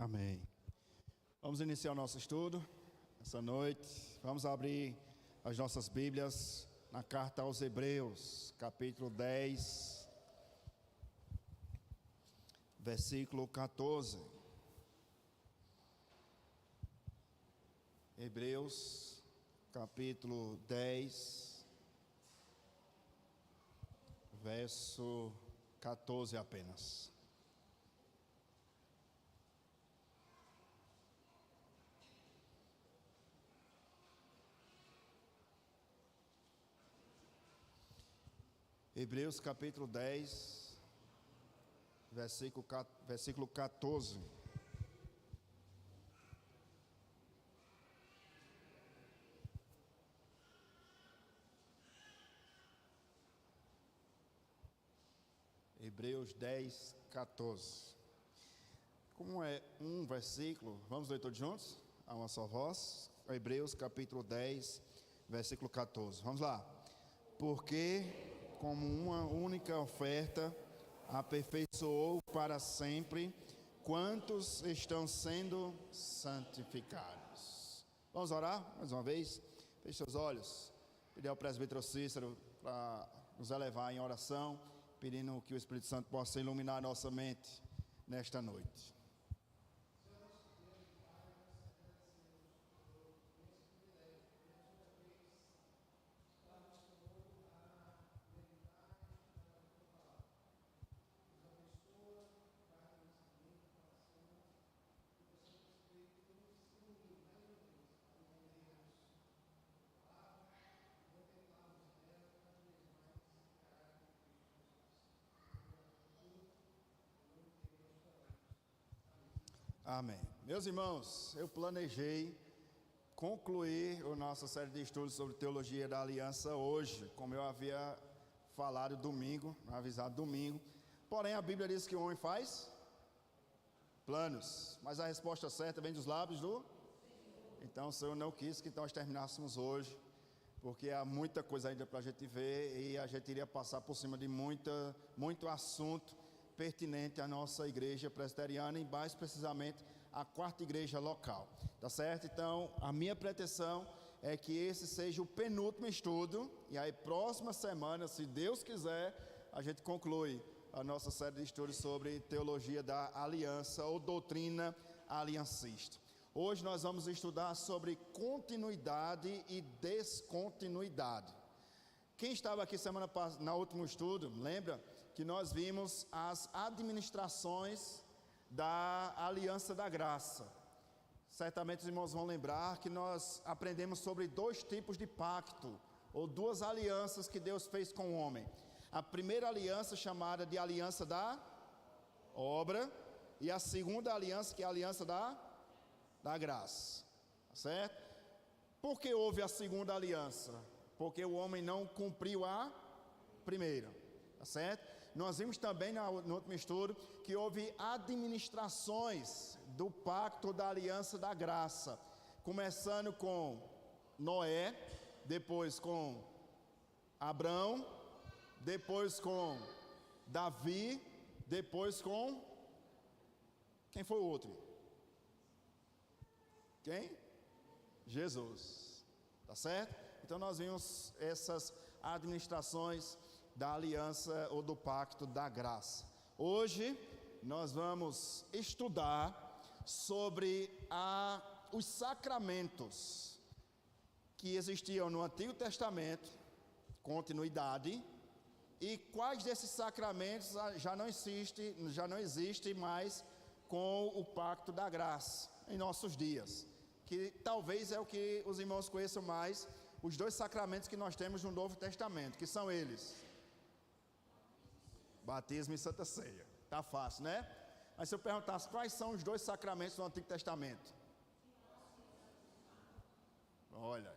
Amém. Vamos iniciar o nosso estudo essa noite. Vamos abrir as nossas Bíblias na carta aos Hebreus, capítulo 10, versículo 14. Hebreus, capítulo 10, verso 14 apenas. Hebreus capítulo 10, versículo 14. Hebreus 10, 14. Como é um versículo, vamos ler todos juntos? A uma só voz. Hebreus capítulo 10, versículo 14. Vamos lá. Porque como uma única oferta aperfeiçoou para sempre quantos estão sendo santificados. Vamos orar mais uma vez? Feche seus olhos. Pedir ao presbítero Cícero para nos elevar em oração, pedindo que o Espírito Santo possa iluminar a nossa mente nesta noite. Amém. Meus irmãos, eu planejei concluir a nossa série de estudos sobre teologia da aliança hoje, como eu havia falado domingo, avisado domingo. Porém, a Bíblia diz que o homem faz planos, mas a resposta certa vem dos lábios do... Então o Senhor não quis que nós terminássemos hoje, porque há muita coisa ainda para a gente ver e a gente iria passar por cima de muito assunto pertinente à nossa igreja presbiteriana e mais precisamente à quarta igreja local, tá certo? Então a minha pretensão é que esse seja o penúltimo estudo e aí próxima semana, se Deus quiser, a gente conclui a nossa série de estudos sobre teologia da aliança ou doutrina aliancista. Hoje nós vamos estudar sobre continuidade e descontinuidade. Quem estava aqui semana passada, no último estudo, lembra que nós vimos as administrações da aliança da graça. Certamente os irmãos vão lembrar que nós aprendemos sobre dois tipos de pacto, ou duas alianças que Deus fez com o homem. A primeira aliança chamada de aliança da obra, e a segunda aliança que é a aliança da graça, certo? Por que houve a segunda aliança? Porque o homem não cumpriu a primeira, tá certo? Nós vimos também no último estudo que houve administrações do pacto da aliança da graça, começando com Noé, depois com Abrão, depois com Davi, depois com... Quem foi o outro? Quem? Jesus, tá certo? Então nós vimos essas administrações da aliança ou do pacto da graça. Hoje nós vamos estudar sobre os sacramentos que existiam no Antigo Testamento, continuidade, e quais desses sacramentos já não existe mais com o pacto da graça em nossos dias, que talvez é o que os irmãos conheçam mais, os dois sacramentos que nós temos no Novo Testamento, que são eles: batismo e Santa Ceia. Tá fácil, né? Mas se eu perguntasse quais são os dois sacramentos do Antigo Testamento? Olha,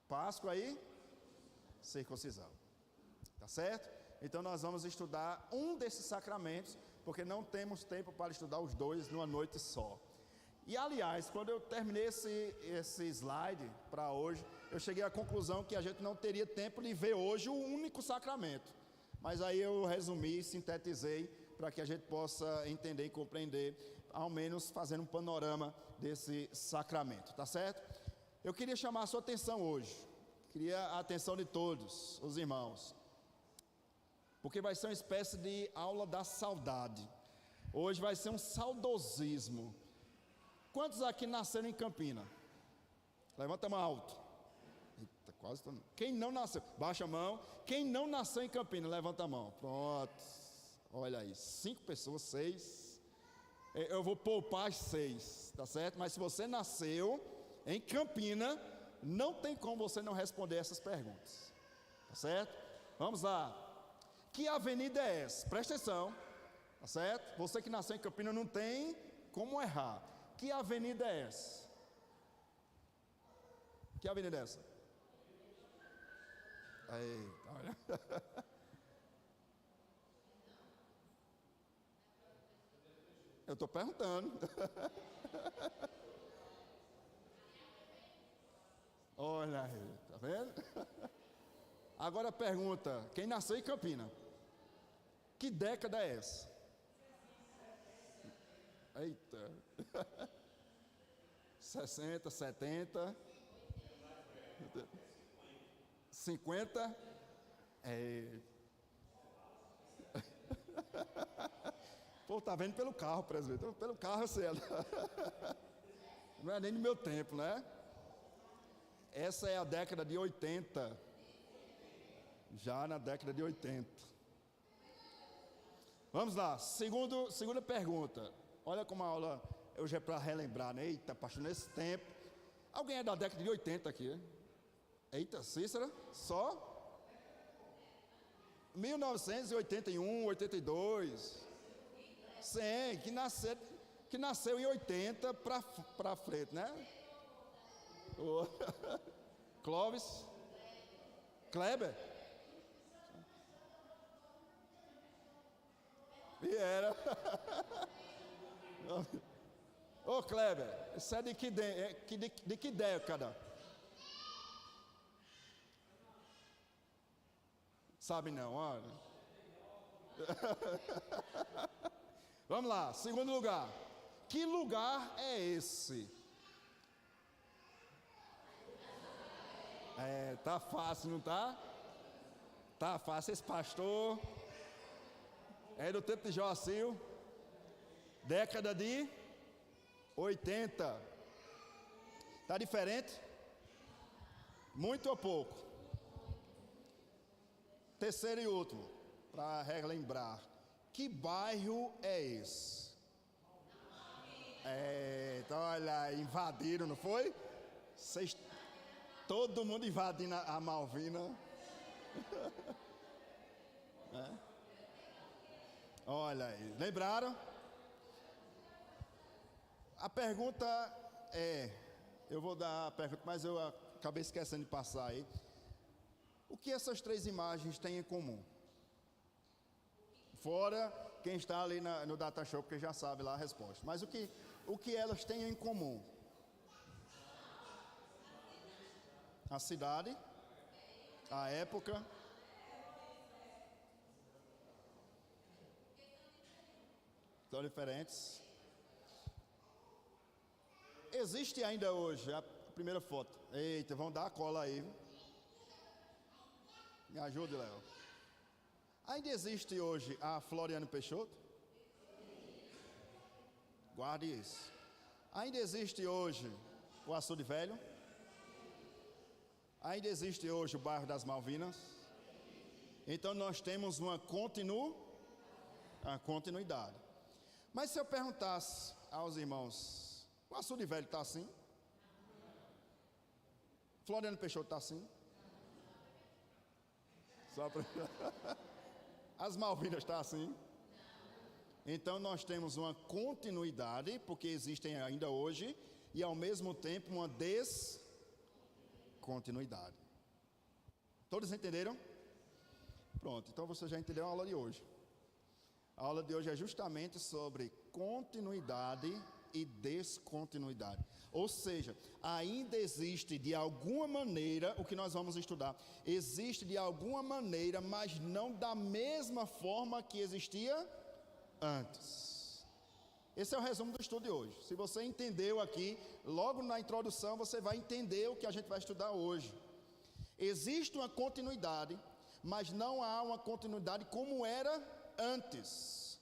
Páscoa e circuncisão, tá certo? Então nós vamos estudar um desses sacramentos, porque não temos tempo para estudar os dois numa noite só. E aliás, quando eu terminei esse slide para hoje, eu cheguei à conclusão que a gente não teria tempo de ver hoje o único sacramento. Mas aí eu resumi, sintetizei, para que a gente possa entender e compreender ao menos fazendo um panorama desse sacramento, tá certo? Eu queria chamar a sua atenção hoje, queria a atenção de todos os irmãos, porque vai ser uma espécie de aula da saudade. Hoje vai ser um saudosismo. Quantos aqui nasceram em Campina? Levanta a mão alto. Eita, quase todo mundo. Quem não nasceu? Baixa a mão. Quem não nasceu em Campina, levanta a mão. Pronto. Olha aí, 5 pessoas, 6. Eu vou poupar as 6, tá certo? Mas se você nasceu em Campina, não tem como você não responder essas perguntas. Tá certo? Vamos lá. Que avenida é essa? Presta atenção. Tá certo? Você que nasceu em Campina não tem como errar. Que avenida é essa? Que avenida é essa? Aí, olha. Eu estou perguntando. Olha aí, tá vendo? Agora pergunta, quem nasceu em Campina? Que década é essa? Eita. 60, 70, 50. Pô, tá vendo pelo carro, presbítero. Pelo carro, eu sei. Não é nem no meu tempo, né? Essa é a década de 80. Já na década de 80. Vamos lá, segunda pergunta. Olha como a aula, eu já para relembrar, né? Eita, pastor, nesse tempo. Alguém é da década de 80 aqui? Hein? Eita, Cícera, só? 1981, 82. Sim, que nasceu em 80 para frente, né? Clóvis? Kleber? E era. Ô Kleber, isso é de que década? Sabe não, olha. Vamos lá, segundo lugar. Que lugar é esse? Tá fácil, não tá? Tá fácil, esse pastor é do tempo de Joacil, década de 80. Tá diferente? Muito ou pouco? Terceiro e último, para relembrar. Que bairro é esse? Então, olha, invadiram, não foi? Todo mundo invadindo a Malvina. Olha aí, lembraram? A pergunta eu vou dar a pergunta, mas eu acabei esquecendo de passar aí. O que essas 3 imagens têm em comum? Fora quem está ali no Data Show, porque já sabe lá a resposta. Mas o que elas têm em comum? A cidade, a época. São diferentes. Existe ainda hoje a primeira foto. Eita, vão dar a cola aí. Me ajude, Léo. Ainda existe hoje a Floriano Peixoto? Guarde isso. Ainda existe hoje o Açude Velho? Ainda existe hoje o bairro das Malvinas? Então nós temos uma continuidade. Mas se eu perguntasse aos irmãos, o Açude Velho está assim? Floriano Peixoto está assim? Só para... As Malvinas está assim? Então nós temos uma continuidade, porque existem ainda hoje, e ao mesmo tempo uma descontinuidade. Todos entenderam? Pronto, então você já entendeu a aula de hoje. A aula de hoje é justamente sobre continuidade e descontinuidade. Ou seja, ainda existe de alguma maneira, o que nós vamos estudar, existe de alguma maneira, mas não da mesma forma que existia antes. Esse é o resumo do estudo de hoje. Se você entendeu aqui, logo na introdução você vai entender o que a gente vai estudar hoje. Existe uma continuidade, mas não há uma continuidade como era antes.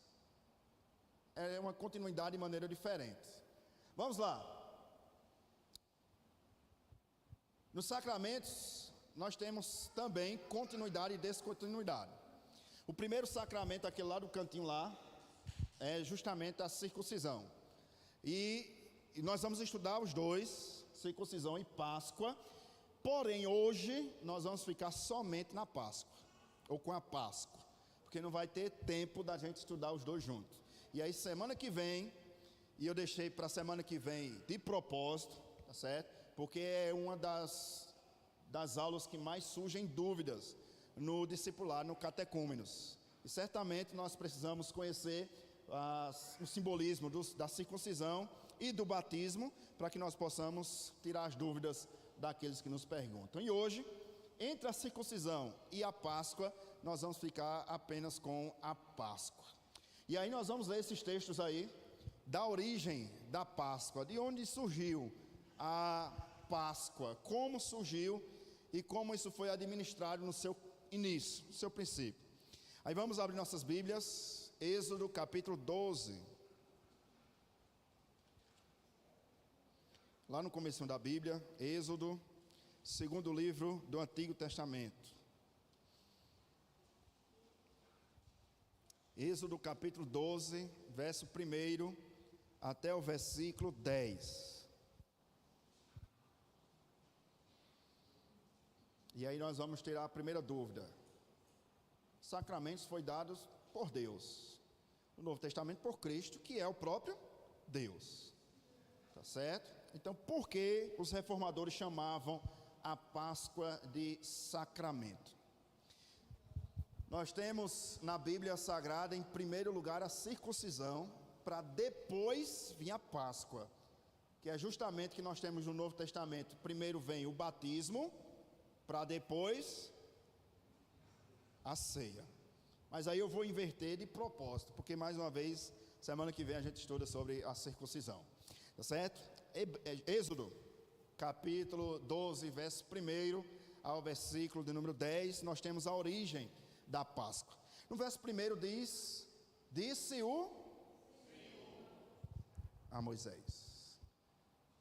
É uma continuidade de maneira diferente. Vamos lá. Nos sacramentos, nós temos também continuidade e descontinuidade. O primeiro sacramento, aquele lá do cantinho lá, é justamente a circuncisão. E nós vamos estudar os dois, circuncisão e Páscoa. Porém, hoje, nós vamos ficar somente na Páscoa, ou com a Páscoa, porque não vai ter tempo da gente estudar os dois juntos. E aí, semana que vem, e eu deixei para a semana que vem de propósito, tá certo? Porque é uma das aulas que mais surgem dúvidas no discipular, no catecúmenos. E certamente nós precisamos conhecer o simbolismo da circuncisão e do batismo, para que nós possamos tirar as dúvidas daqueles que nos perguntam. E hoje, entre a circuncisão e a Páscoa, nós vamos ficar apenas com a Páscoa. E aí nós vamos ler esses textos aí, da origem da Páscoa, de onde surgiu a Páscoa, como surgiu e como isso foi administrado no seu início, no seu princípio. Aí vamos abrir nossas Bíblias, Êxodo capítulo 12. Lá no comecinho da Bíblia, Êxodo, segundo livro do Antigo Testamento. Êxodo capítulo 12, verso 1 até o versículo 10. E aí nós vamos tirar a primeira dúvida. Sacramentos foi dados por Deus. O Novo Testamento por Cristo, que é o próprio Deus. Tá certo? Então, por que os reformadores chamavam a Páscoa de sacramento? Nós temos na Bíblia Sagrada, em primeiro lugar, a circuncisão, para depois vir a Páscoa, que é justamente o que nós temos no Novo Testamento. Primeiro vem o batismo, para depois a ceia. Mas aí eu vou inverter de propósito, porque mais uma vez, semana que vem a gente estuda sobre a circuncisão. Tá certo? Êxodo, capítulo 12, verso 1 ao versículo de número 10, nós temos a origem da Páscoa. No verso 1 diz: disse a Moisés.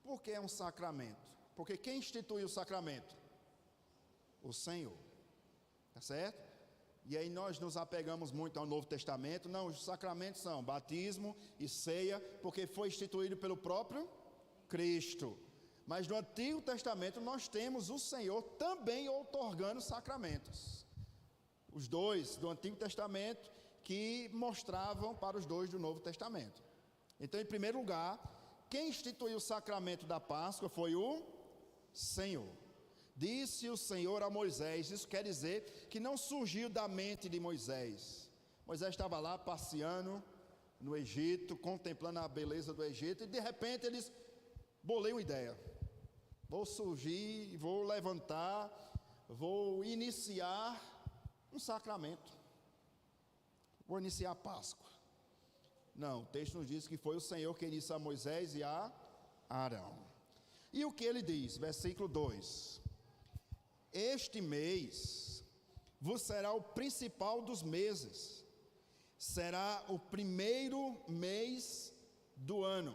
Por que é um sacramento? Porque quem instituiu o sacramento? O Senhor. Tá certo? E aí nós nos apegamos muito ao Novo Testamento. Não, os sacramentos são batismo e ceia, porque foi instituído pelo próprio Cristo. Mas no Antigo Testamento nós temos o Senhor também outorgando sacramentos. Os dois do Antigo Testamento que mostravam para os dois do Novo Testamento. Então, em primeiro lugar, quem instituiu o sacramento da Páscoa foi o Senhor. Disse o Senhor a Moisés. Isso quer dizer que não surgiu da mente de Moisés. Moisés estava lá passeando no Egito, contemplando a beleza do Egito, e de repente ele disse: bolei uma ideia, vou surgir, vou levantar, vou iniciar um sacramento, vou iniciar a Páscoa. Não, o texto nos diz que foi o Senhor que iniciou a Moisés e a Arão. E o que ele diz? Versículo 2: este mês vos será o principal dos meses, será o primeiro mês do ano.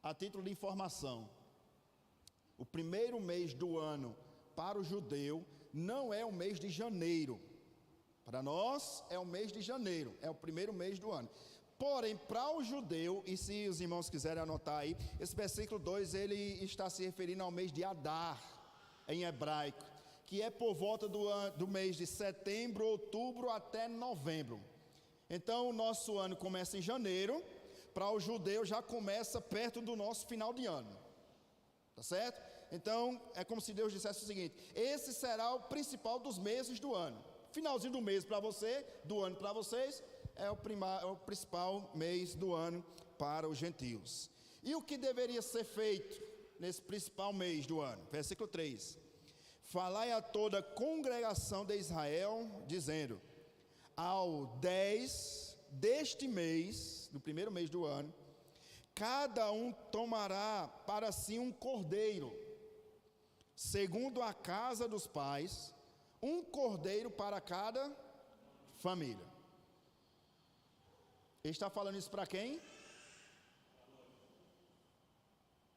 A título de informação, o primeiro mês do ano para o judeu não é o mês de janeiro. Para nós é o mês de janeiro, é o primeiro mês do ano. Porém, para o judeu, e se os irmãos quiserem anotar aí, esse versículo 2, ele está se referindo ao mês de Adar, em hebraico, que é por volta do mês de setembro, outubro até novembro. Então, o nosso ano começa em janeiro, para o judeu já começa perto do nosso final de ano. Tá certo? Então, é como se Deus dissesse o seguinte: esse será o principal dos meses do ano. Finalzinho do mês para você, do ano para vocês, é o principal mês do ano para os gentios. E o que deveria ser feito nesse principal mês do ano? Versículo 3: falai a toda a congregação de Israel, dizendo: ao 10 deste mês, no primeiro mês do ano, cada um tomará para si um cordeiro, segundo a casa dos pais, um cordeiro para cada família. Ele está falando isso para quem?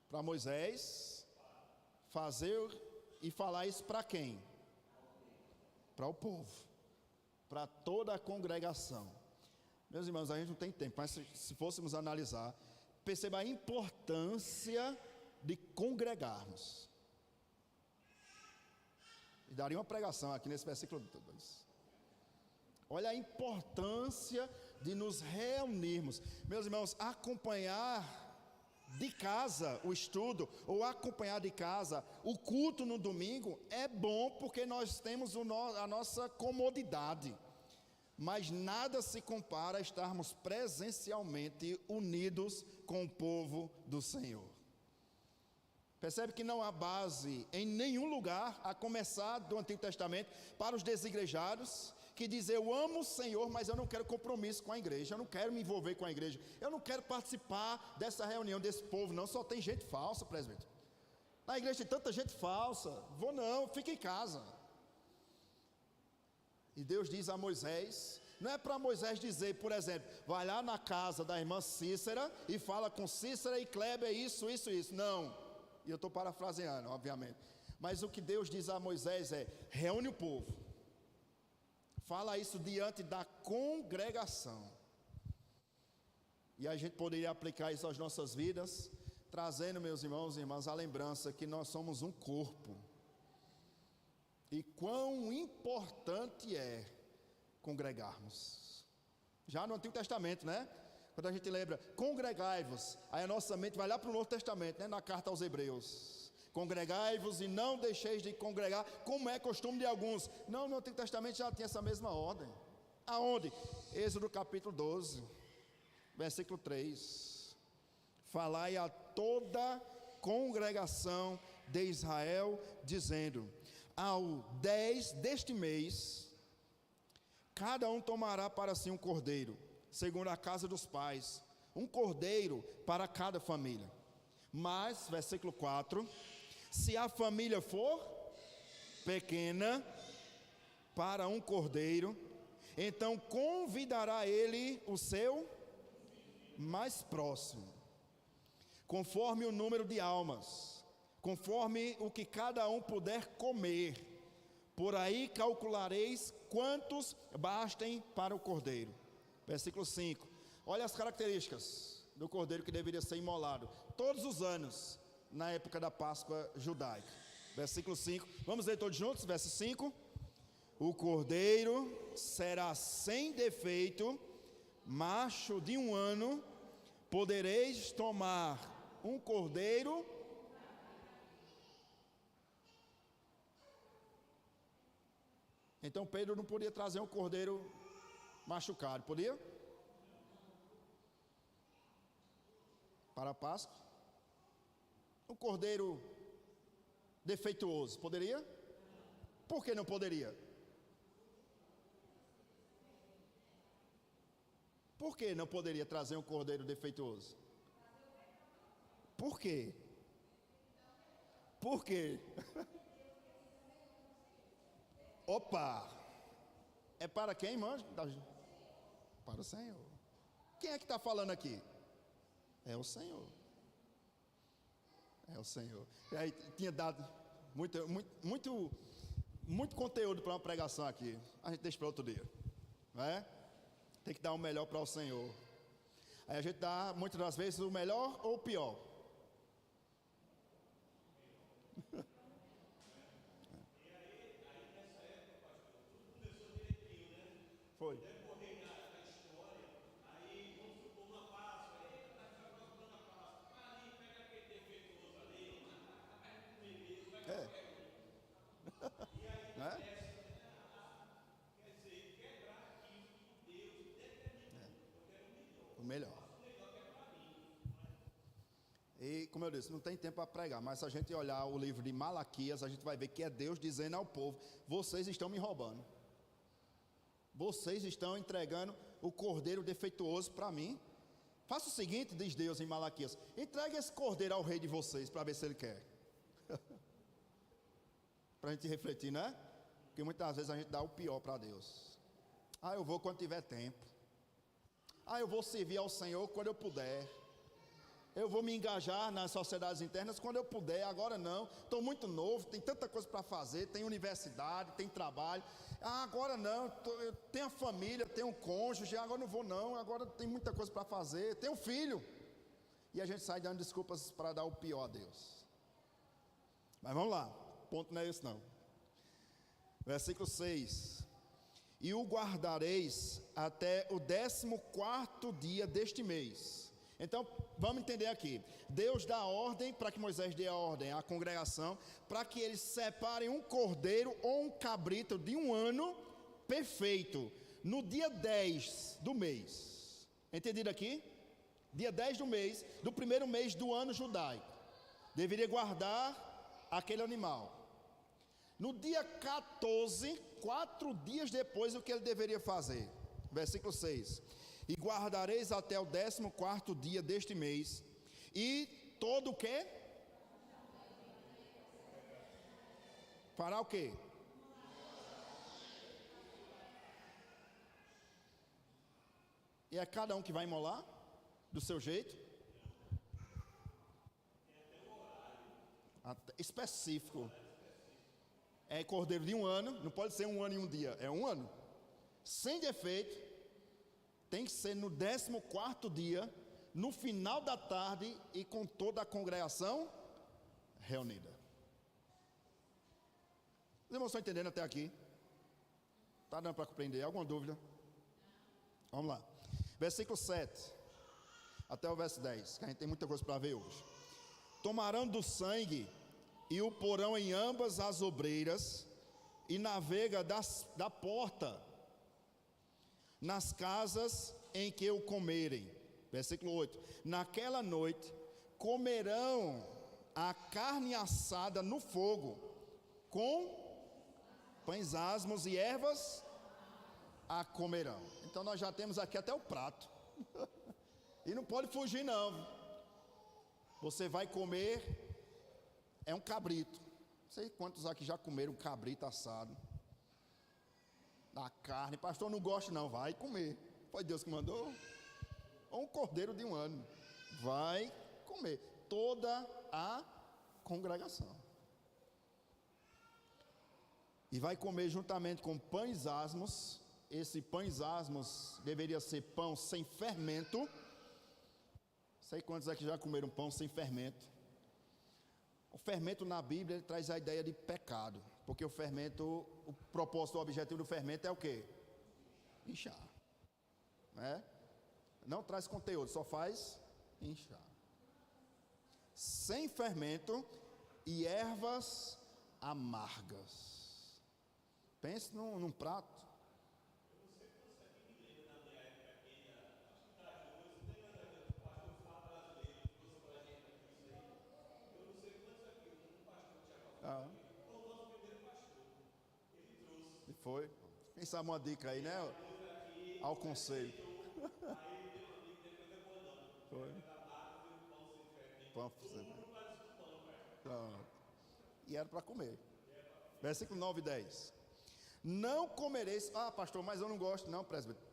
Para Moisés fazer e falar isso para quem? Para o povo, para toda a congregação. Meus irmãos, a gente não tem tempo, mas se fôssemos analisar, perceba a importância de congregarmos. E daria uma pregação aqui nesse versículo 2. Olha a importância de nos reunirmos. Meus irmãos, acompanhar de casa o estudo, ou acompanhar de casa o culto no domingo, é bom porque nós temos a nossa comodidade. Mas nada se compara a estarmos presencialmente unidos com o povo do Senhor. Percebe que não há base em nenhum lugar, a começar do Antigo Testamento, para os desigrejados, que dizem: eu amo o Senhor, mas eu não quero compromisso com a igreja, eu não quero me envolver com a igreja, eu não quero participar dessa reunião, desse povo, não, só tem gente falsa, presbítero. Na igreja tem tanta gente falsa, vou não, fica em casa. E Deus diz a Moisés, não é para Moisés dizer, por exemplo, vai lá na casa da irmã Cícera e fala com Cícera e Kleber isso, não. E eu estou parafraseando, obviamente. Mas o que Deus diz a Moisés é: reúne o povo. Fala isso diante da congregação. E a gente poderia aplicar isso às nossas vidas, trazendo, meus irmãos e irmãs, a lembrança que nós somos um corpo. E quão importante é congregarmos. Já no Antigo Testamento, né? Quando a gente lembra, congregai-vos, aí a nossa mente vai lá para o Novo Testamento, né? Na carta aos Hebreus. Congregai-vos e não deixeis de congregar, como é costume de alguns. Não, no Antigo Testamento já tinha essa mesma ordem. Aonde? Êxodo capítulo 12, versículo 3. Falai a toda congregação de Israel, dizendo: ao 10 deste mês, cada um tomará para si um cordeiro, segundo a casa dos pais, um cordeiro para cada família. Mas, versículo 4, se a família for pequena, para um cordeiro, então convidará ele o seu mais próximo, conforme o número de almas, conforme o que cada um puder comer. Por aí calculareis quantos bastem para o cordeiro. Versículo 5. Olha as características do cordeiro que deveria ser imolado todos os anos, na época da Páscoa judaica. Versículo 5. Vamos ler todos juntos? Verso 5. O cordeiro será sem defeito, macho de 1 ano. Podereis tomar um cordeiro. Então Pedro não podia trazer um cordeiro machucado, podia? Para a Páscoa. Um cordeiro defeituoso, poderia? Por que não poderia? Por que não poderia trazer um cordeiro defeituoso? Por quê? Por quê? Opa! É para quem, irmão? Para o Senhor. Quem é que está falando aqui? É o Senhor. É o Senhor. E aí tinha dado muito conteúdo para uma pregação aqui. A gente deixa para outro dia, não é? Tem que dar o melhor para o Senhor. Aí a gente dá muitas das vezes o melhor ou o pior. Foi. É. Né? O melhor. E como eu disse, não tem tempo para pregar, mas se a gente olhar o livro de Malaquias, a gente vai ver que é Deus dizendo ao povo: vocês estão me roubando. Vocês estão entregando o cordeiro defeituoso para mim. Faça o seguinte, diz Deus em Malaquias: entregue esse cordeiro ao rei de vocês, para ver se ele quer. Para a gente refletir, né? Porque muitas vezes a gente dá o pior para Deus. Eu vou quando tiver tempo. Eu vou servir ao Senhor quando eu puder. Eu vou me engajar nas sociedades internas quando eu puder. Agora não, estou muito novo, tem tanta coisa para fazer. Tem universidade, tem trabalho. Agora não, eu tenho a família, tenho um cônjuge. Agora não vou não, agora tem muita coisa para fazer. Tenho filho. E a gente sai dando desculpas para dar o pior a Deus. Mas vamos lá, o ponto não é esse não. Versículo 6: e o guardareis até o 14º dia deste mês. Então, vamos entender aqui. Deus dá ordem, para que Moisés dê a ordem à congregação, para que eles separem um cordeiro ou um cabrito de um ano perfeito, no dia 10 do mês. Entendido aqui? Dia 10 do mês, do primeiro mês do ano judaico. Deveria guardar aquele animal. No dia 14, 4 dias depois, o que ele deveria fazer? Versículo 6: e guardareis até o 14º dia deste mês, e todo o quê? Fará o quê? E é cada um que vai imolar? Do seu jeito? Específico. É cordeiro de um ano, não pode ser um ano e um dia, é um ano. Sem defeito, tem que ser no 14º dia, no final da tarde e com toda a congregação reunida. Os irmãos estão entendendo até aqui? Está dando para compreender? Alguma dúvida? Vamos lá. Versículo 7, até o verso 10, que a gente tem muita coisa para ver hoje. Tomarão do sangue e o porão em ambas as obreiras e na vega da porta, nas casas em que o comerem. Versículo 8: naquela noite comerão a carne assada no fogo, com pães asmos e ervas a comerão. Então nós já temos aqui até o prato. E não pode fugir não. Você vai comer, é um cabrito. Não sei quantos aqui já comeram cabrito assado. Na carne, pastor, não gosto não, vai comer. Foi Deus que mandou. Ou um cordeiro de um ano, vai comer. Toda a congregação. E vai comer juntamente com pães asmos. Esse pães asmos deveria ser pão sem fermento. Sei quantos aqui já comeram pão sem fermento. O fermento na Bíblia ele traz a ideia de pecado. Porque o fermento, o propósito, o objetivo do fermento é o quê? Inchar. Né? Não traz conteúdo, só faz inchar. Sem fermento e ervas amargas. Pense num prato. E foi. Quem sabe uma dica aí, né? Ao conselho. Foi. Pão sem fermento. Pronto. E era para comer. Versículo 9 e 10. Não comereis. Pastor, mas eu não gosto não, presbítero.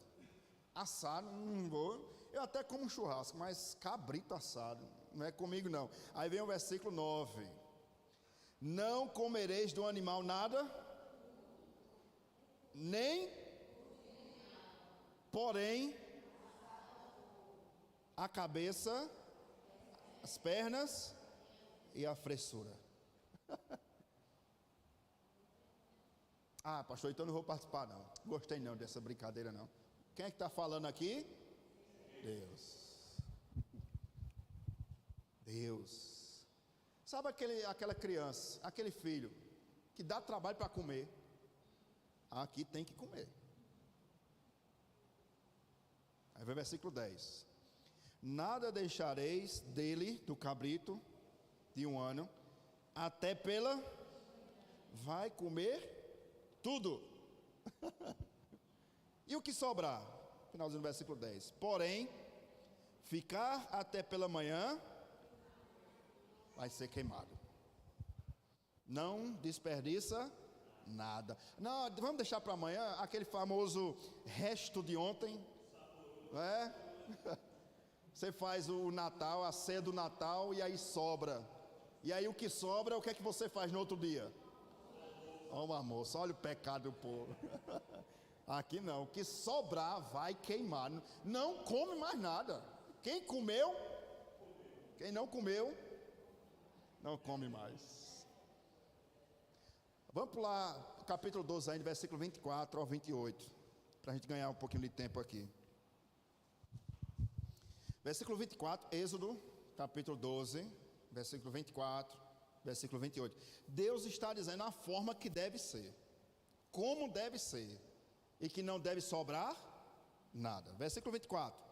Assado, não vou. Eu até como um churrasco, mas cabrito assado, não é comigo não. Aí vem o versículo 9. Não comereis do animal nada, nem, porém, a cabeça, as pernas e a fressura. Pastor, então não vou participar não. Gostei não dessa brincadeira não. Quem é que está falando aqui? Deus. Deus. Sabe aquela criança, aquele filho que dá trabalho para comer? Aqui tem que comer. Aí vem o versículo 10. Nada deixareis dele, do cabrito, de um ano, até vai comer tudo. E o que sobrar? Finalzinho do versículo 10. Porém, ficar até pela manhã, vai ser queimado. Não desperdiça nada. Não, vamos deixar para amanhã aquele famoso resto de ontem, não é? Você faz o Natal, a ceia do Natal, e aí sobra. E aí o que sobra, o que é que você faz no outro dia? Ó, almoço, olha o pecado do povo. Aqui não, o que sobrar vai queimar. Não come mais nada. Quem comeu, quem não comeu, não come mais. Vamos pular capítulo 12 ainda, versículo 24 ao 28, para a gente ganhar um pouquinho de tempo aqui. Versículo 24, Êxodo, capítulo 12, versículo 24, versículo 28. Deus está dizendo a forma que deve ser, como deve ser, e que não deve sobrar nada. Versículo 24.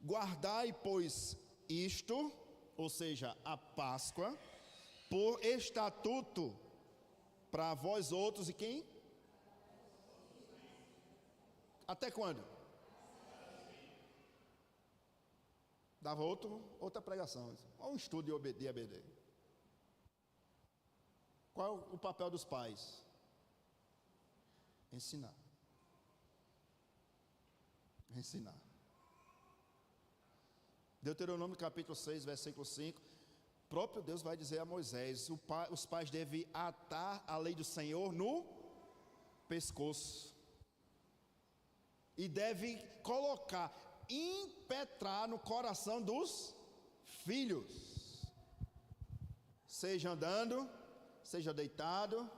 Guardai, pois, isto, ou seja, a Páscoa, por estatuto para vós outros e quem? Até quando? Dava outra pregação. Olha um estudo de ABD. Qual é o papel dos pais? Ensinar. Ensinar. Deuteronômio capítulo 6, versículo 5. Próprio Deus vai dizer a Moisés: os pais devem atar a lei do Senhor no pescoço. E devem colocar, impetrar no coração dos filhos. Seja andando, seja deitado,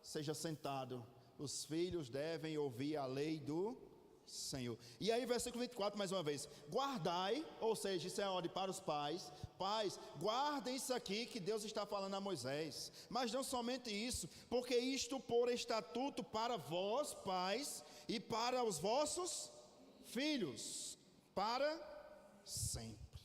seja sentado. Os filhos devem ouvir a lei do Senhor. E aí versículo 24 mais uma vez. Guardai, ou seja, isso é ordem para os pais. Pais, guardem isso aqui que Deus está falando a Moisés. Mas não somente isso, porque isto por estatuto para vós, pais, e para os vossos filhos, para sempre.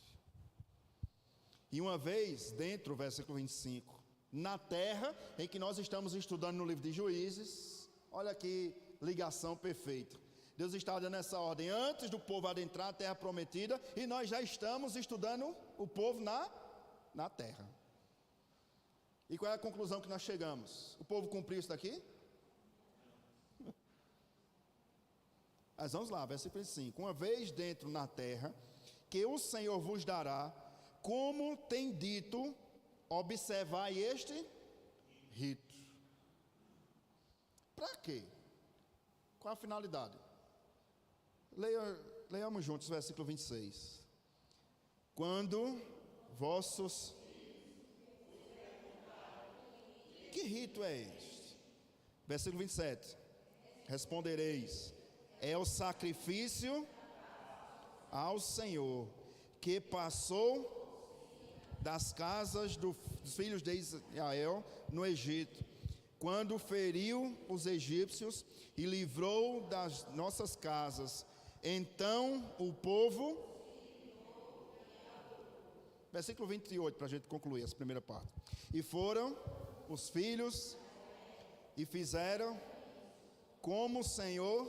E uma vez, dentro do versículo 25, na terra em que nós estamos estudando no livro de Juízes, olha que ligação perfeita. Deus está dando essa ordem antes do povo adentrar a terra prometida, e nós já estamos estudando o povo na terra. E qual é a conclusão que nós chegamos? O povo cumpriu isso daqui? Mas vamos lá, versículo 5. Uma vez dentro na terra, que o Senhor vos dará, como tem dito, observai este rito. Para quê? Qual a finalidade? Leiamos juntos o versículo 26. Quando vossos... Que rito é este? Versículo 27. Respondereis: é o sacrifício ao Senhor, que passou das casas dos filhos de Israel no Egito, quando feriu os egípcios e livrou das nossas casas. Então o povo... Versículo 28, para a gente concluir essa primeira parte. E foram os filhos e fizeram como o Senhor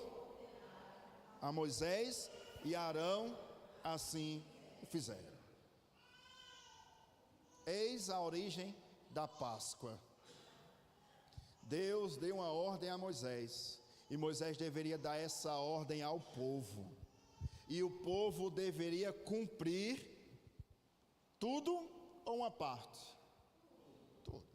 a Moisés e Arão assim fizeram. Eis a origem da Páscoa. Deus deu uma ordem a Moisés, e Moisés deveria dar essa ordem ao povo, e o povo deveria cumprir tudo ou uma parte? Tudo.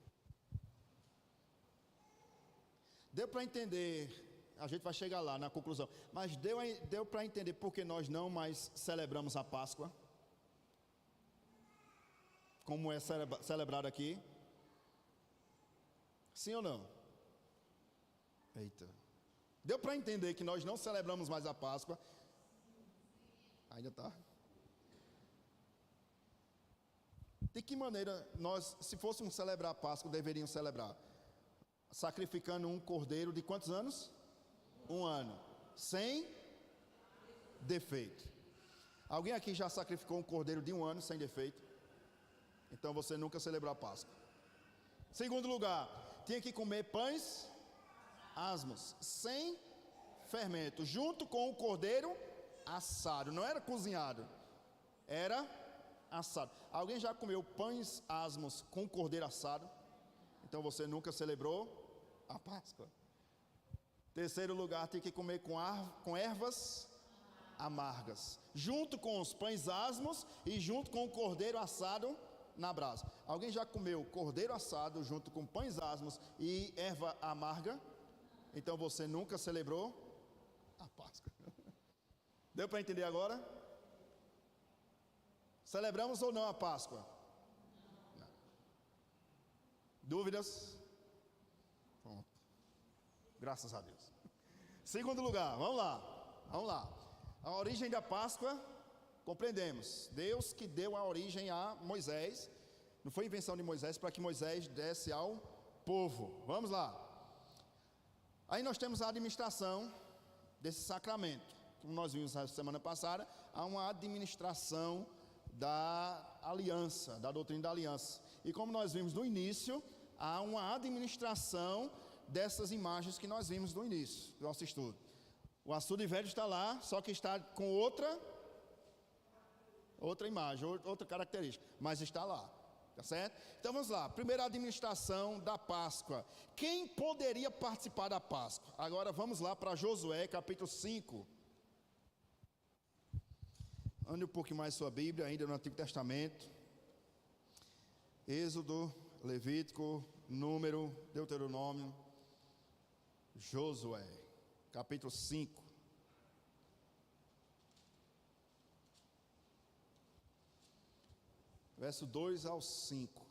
Deu para entender, a gente vai chegar lá na conclusão, mas deu para entender por que nós não mais celebramos a Páscoa, como é celebrado aqui? Sim ou não? Eita. Deu para entender que nós não celebramos mais a Páscoa? Ainda está? De que maneira nós, se fôssemos celebrar a Páscoa, deveríamos celebrar? Sacrificando um cordeiro de quantos anos? 1 ano. Sem defeito. Alguém aqui já sacrificou um cordeiro de 1 ano sem defeito? Então você nunca celebrou a Páscoa. Segundo lugar, tinha que comer pães asmos, sem Fermento, junto com o cordeiro assado. Não era cozinhado, era assado. Alguém já comeu pães asmos com cordeiro assado? Então você nunca celebrou a Páscoa. Terceiro lugar, tem que comer com ervas amargas, junto com os pães asmos e junto com o cordeiro assado na brasa. Alguém já comeu cordeiro assado junto com pães asmos e erva amarga? Então você nunca celebrou a Páscoa. Deu para entender agora? Celebramos ou não a Páscoa? Não. Dúvidas? Pronto. Graças a Deus. Segundo lugar, vamos lá. A origem da Páscoa, compreendemos. Deus que deu a origem a Moisés. Não foi invenção de Moisés para que Moisés desse ao povo. Vamos lá. Aí nós temos a administração desse sacramento. Como nós vimos na semana passada, há uma administração da aliança, da doutrina da aliança. E como nós vimos no início, há uma administração dessas imagens que nós vimos no início do nosso estudo. O açude velho está lá, só que está com outra imagem, outra característica, mas está lá, tá certo? Então vamos lá, primeira administração da Páscoa. Quem poderia participar da Páscoa? Agora vamos lá para Josué, capítulo 5. Ande um pouquinho mais sua Bíblia, ainda no Antigo Testamento. Êxodo, Levítico, Número, Deuteronômio, Josué, capítulo 5. Verso 2 ao 5.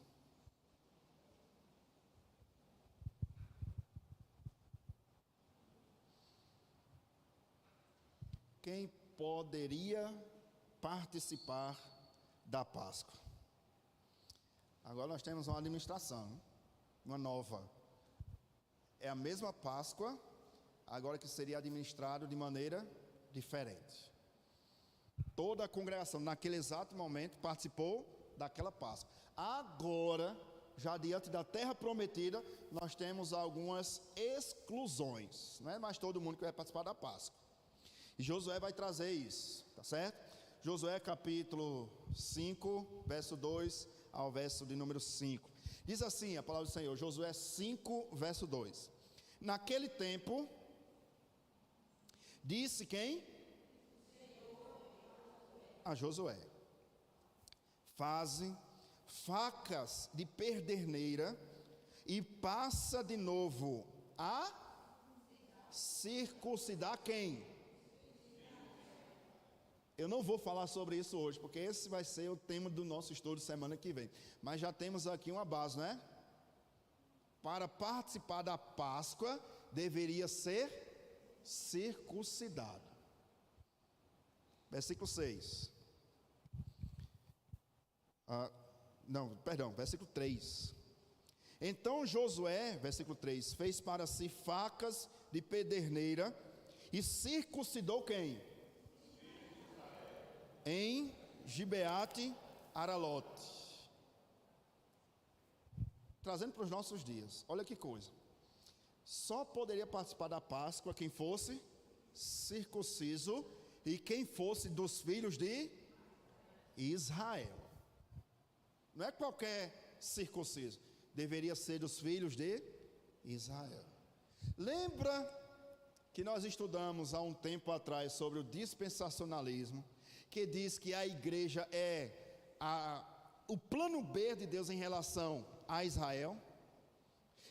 Quem poderia participar da Páscoa? Agora nós temos uma administração, uma nova. É a mesma Páscoa, agora que seria administrado de maneira diferente. Toda a congregação naquele exato momento participou daquela Páscoa. Agora, já diante da terra prometida, nós temos algumas exclusões. Não é mais todo mundo que vai participar da Páscoa. E Josué vai trazer isso, tá certo? Josué capítulo 5, verso 2 ao verso de número 5. Diz assim a palavra do Senhor, Josué 5, verso 2. Naquele tempo, disse quem? A Josué: faze facas de pederneira e passa de novo a circuncidar quem? Eu não vou falar sobre isso hoje, porque esse vai ser o tema do nosso estudo semana que vem. Mas já temos aqui uma base, né? Para participar da Páscoa, deveria ser circuncidado. Versículo 6. Versículo 3. Então Josué, versículo 3, fez para si facas de pederneira e circuncidou quem? Em Gibeate Aralote. Trazendo para os nossos dias, olha que coisa. Só poderia participar da Páscoa quem fosse circunciso e quem fosse dos filhos de Israel. Não é qualquer circunciso, deveria ser dos filhos de Israel. Lembra que nós estudamos há um tempo atrás sobre o dispensacionalismo, que diz que a igreja é o plano B de Deus em relação a Israel?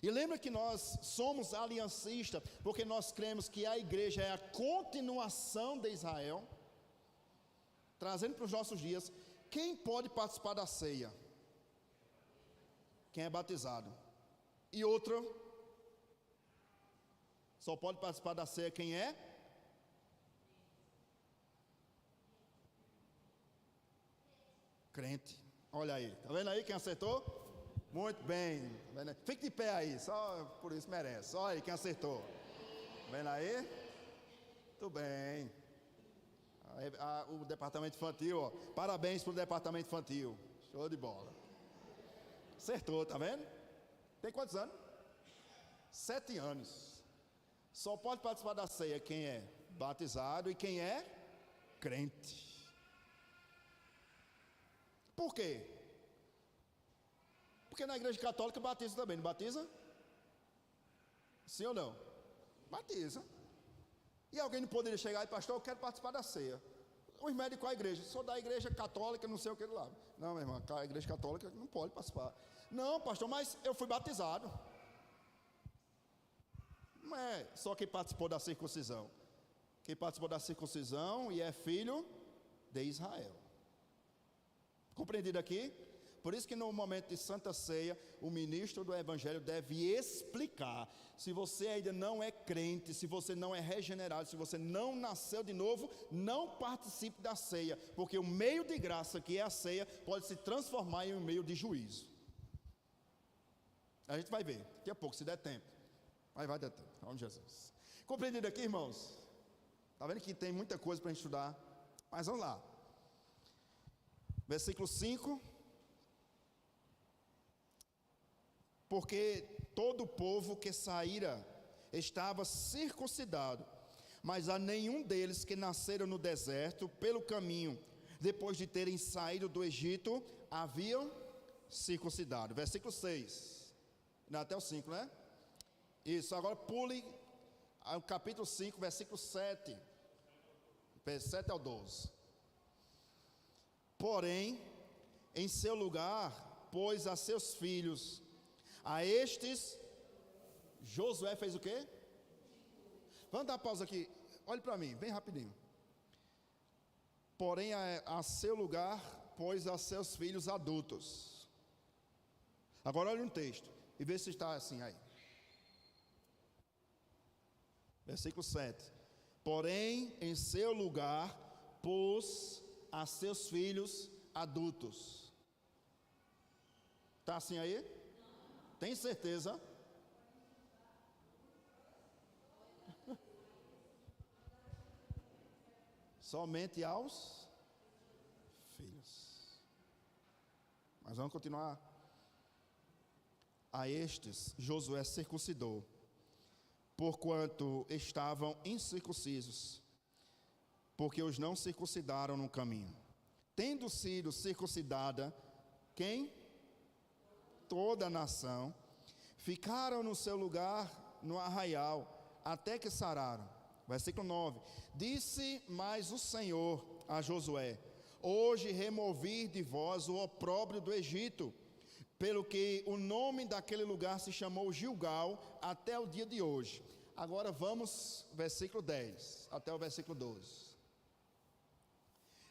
E lembra que nós somos aliancistas, porque nós cremos que a igreja é a continuação de Israel. Trazendo para os nossos dias, quem pode participar da ceia? Quem é batizado. E outro, só pode participar da ceia quem é? Crente. Olha aí, tá vendo aí quem acertou? Muito bem. Fique de pé aí, só por isso merece. Olha aí quem acertou. Tá vendo aí? Muito bem. O departamento infantil, ó. Parabéns para o departamento infantil. Show de bola. Acertou, tá vendo? Tem quantos anos? 7 anos. Só pode participar da ceia quem é batizado e quem é crente. Por quê? Porque na igreja católica batiza também, não batiza? Sim ou não? Batiza. E alguém não poderia chegar e, pastor, eu quero participar da ceia. Os médicos da igreja, sou da igreja católica, não sei o que lá. Não, meu irmão, a igreja católica não pode participar. Não, pastor, mas eu fui batizado. Não é só quem participou da circuncisão. Quem participou da circuncisão e é filho de Israel. Compreendido aqui? Por isso que no momento de Santa Ceia, o ministro do Evangelho deve explicar. Se você ainda não é crente, se você não é regenerado, se você não nasceu de novo, não participe da ceia, porque o meio de graça que é a ceia pode se transformar em um meio de juízo. A gente vai ver, daqui a pouco, se der tempo. Vai dar tempo, em nome de Jesus. Compreendido aqui, irmãos? Está vendo que tem muita coisa para a gente estudar, mas vamos lá. Versículo 5. Porque todo o povo que saíra estava circuncidado, mas a nenhum deles que nasceram no deserto pelo caminho, depois de terem saído do Egito, haviam circuncidado. Versículo 6, até o 5, né? Isso, agora pule ao capítulo 5, versículo 7, 7 ao 12. Porém, em seu lugar, pôs a seus filhos. A estes, Josué fez o quê? Vamos dar pausa aqui. Olhe para mim, bem rapidinho. Porém, a seu lugar, pôs a seus filhos adultos. Agora olhe um texto e vê se está assim aí. Versículo 7. Porém, em seu lugar, pôs a seus filhos adultos. Está assim aí? Tem certeza? Somente aos filhos. Mas vamos continuar. A estes Josué circuncidou, porquanto estavam incircuncisos, porque os não circuncidaram no caminho. Tendo sido circuncidada, quem? Toda a nação, ficaram no seu lugar no arraial, até que sararam. Versículo 9. Disse mais o Senhor a Josué: hoje removi de vós o opróbrio do Egito, pelo que o nome daquele lugar se chamou Gilgal até o dia de hoje. Agora vamos, versículo 10, até o versículo 12.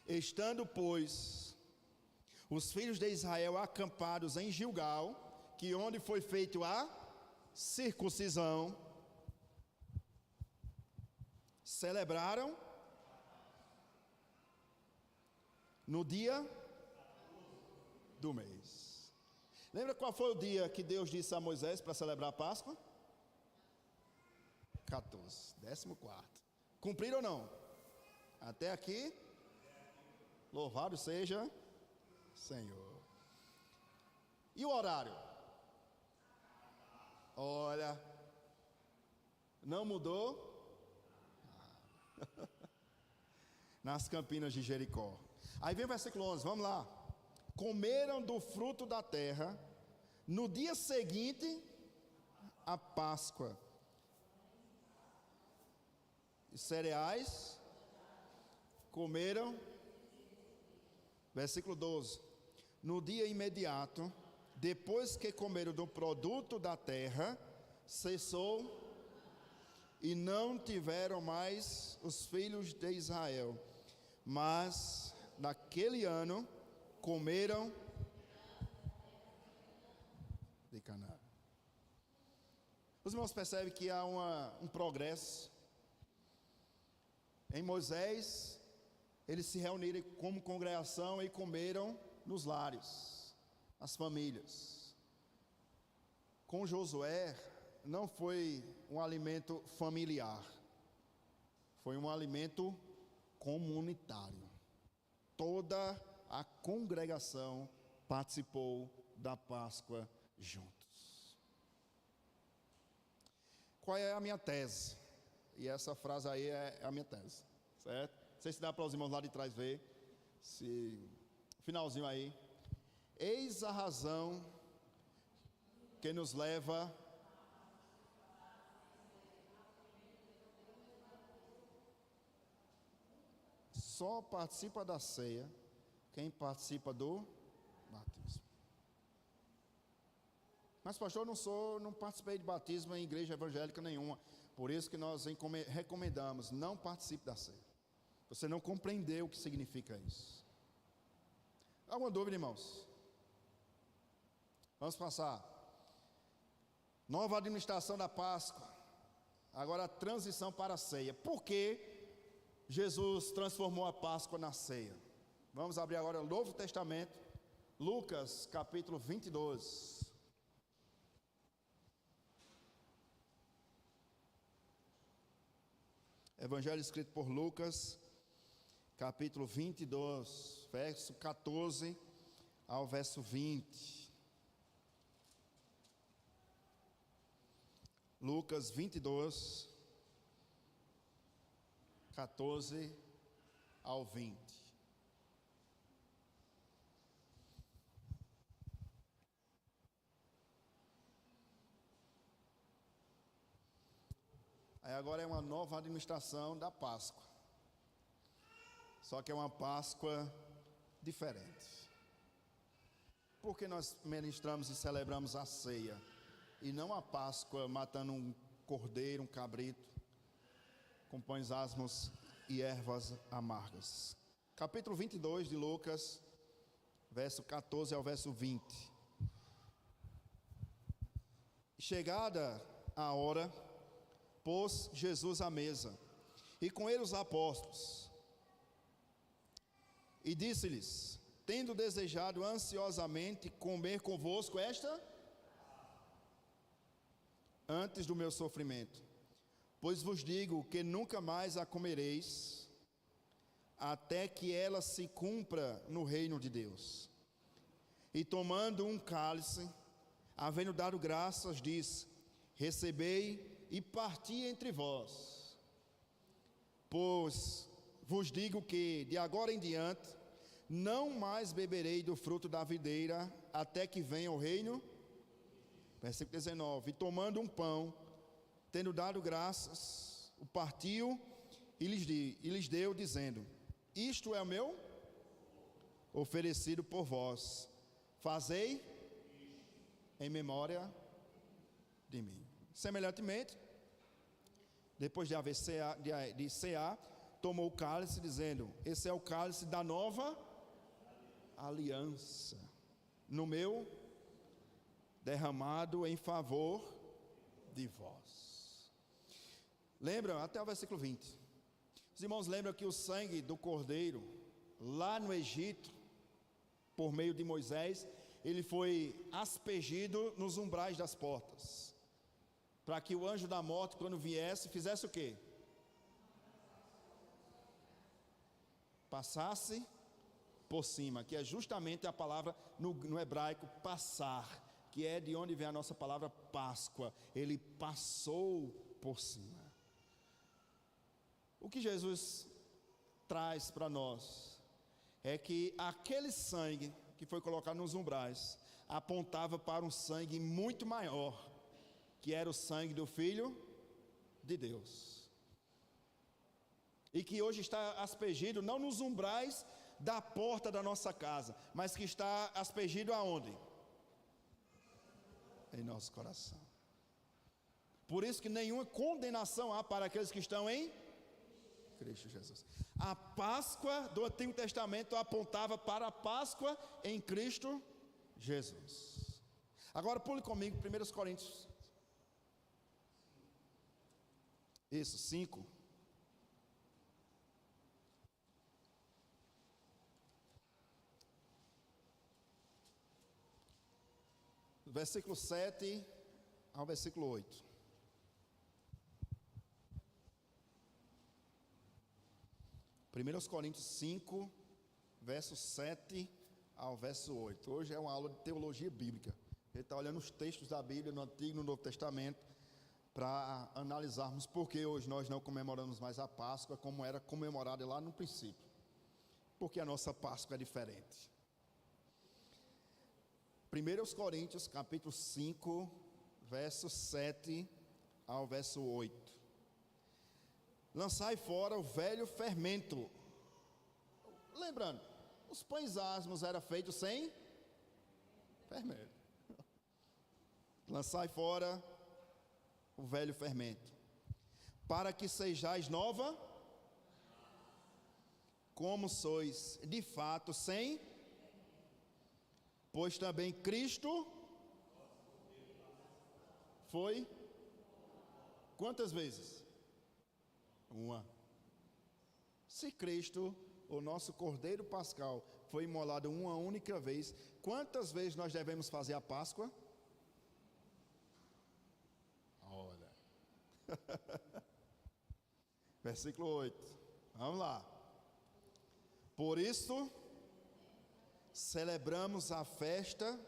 Estando, pois, os filhos de Israel acampados em Gilgal, que onde foi feita a circuncisão, celebraram no dia do mês. Lembra qual foi o dia que Deus disse a Moisés para celebrar a Páscoa? 14, 14. Cumpriram ou não? Até aqui? Louvado seja Senhor. E o horário? Olha, não mudou? Nas campinas de Jericó. Aí vem o versículo 11, vamos lá. Comeram do fruto da terra no dia seguinte à Páscoa. E cereais comeram. Versículo 12. No dia imediato, depois que comeram do produto da terra, cessou e não tiveram mais os filhos de Israel. Mas naquele ano comeram de Canaã. Os irmãos percebem que há um progresso. Em Moisés, eles se reuniram como congregação e comeram nos lares, as famílias. Com Josué, não foi um alimento familiar, foi um alimento comunitário. Toda a congregação participou da Páscoa juntos. Qual é a minha tese? E essa frase aí é a minha tese, certo? Não sei se dá para os irmãos lá de trás ver. Finalzinho aí. Eis a razão que nos leva só participa da ceia quem participa do batismo. Mas pastor, não participei de batismo em igreja evangélica nenhuma. Por isso que nós recomendamos, não participe da ceia. Você não compreendeu o que significa isso. Alguma dúvida, irmãos? Vamos passar. Nova administração da Páscoa. Agora a transição para a ceia. Por que Jesus transformou a Páscoa na ceia? Vamos abrir agora o Novo Testamento, Lucas capítulo 22. Evangelho escrito por Lucas, capítulo 22, verso 14 ao verso 20. Lucas 22, 14 ao 20. Aí agora é uma nova administração da Páscoa. Só que é uma Páscoa diferente. Por que nós ministramos e celebramos a ceia? E não a Páscoa matando um cordeiro, um cabrito, com pães asmos e ervas amargas. Capítulo 22 de Lucas, verso 14 ao verso 20. Chegada a hora, pôs Jesus à mesa, e com ele os apóstolos, e disse-lhes: tendo desejado ansiosamente comer convosco antes do meu sofrimento, pois vos digo que nunca mais a comereis, até que ela se cumpra no reino de Deus. E tomando um cálice, havendo dado graças, disse: recebei e parti entre vós, pois vos digo que de agora em diante não mais beberei do fruto da videira, até que venha o reino. Versículo 19. E tomando um pão, tendo dado graças, o partiu e lhes deu, dizendo: isto é o meu oferecido por vós, fazei em memória de mim. Semelhantemente, depois de cear, tomou o cálice, dizendo: esse é o cálice da nova aliança, no meu derramado em favor de vós. Lembram, até o versículo 20. Os irmãos lembram que o sangue do cordeiro, lá no Egito, por meio de Moisés, ele foi aspergido nos umbrais das portas, para que o anjo da morte, quando viesse, fizesse o quê? Passasse por cima, que é justamente a palavra no hebraico passar, que é de onde vem a nossa palavra Páscoa. Ele passou por cima. O que Jesus traz para nós é que aquele sangue que foi colocado nos umbrais apontava para um sangue muito maior, que era o sangue do Filho de Deus, e que hoje está aspergido não nos umbrais da porta da nossa casa, mas que está aspergido aonde? Em nosso coração. Por isso que nenhuma condenação há para aqueles que estão em Cristo Jesus. A Páscoa do Antigo Testamento apontava para a Páscoa em Cristo Jesus. Agora pule comigo 1 Coríntios. Isso, 5. Versículo 7 ao versículo 8. 1 Coríntios 5, verso 7 ao verso 8. Hoje é uma aula de teologia bíblica. A gente está olhando os textos da Bíblia, no Antigo e no Novo Testamento, para analisarmos por que hoje nós não comemoramos mais a Páscoa como era comemorada lá no princípio. Porque a nossa Páscoa é diferente. 1 Coríntios capítulo 5, verso 7 ao verso 8. Lançai fora o velho fermento. Lembrando, os pães asmos eram feitos sem fermento. Lançai fora o velho fermento, para que sejais nova, como sois de fato sem, pois também Cristo foi, quantas vezes? Uma. Se Cristo, o nosso Cordeiro Pascal, foi imolado uma única vez, quantas vezes nós devemos fazer a Páscoa? Olha. Versículo 8. Vamos lá. Por isso, celebramos a festa,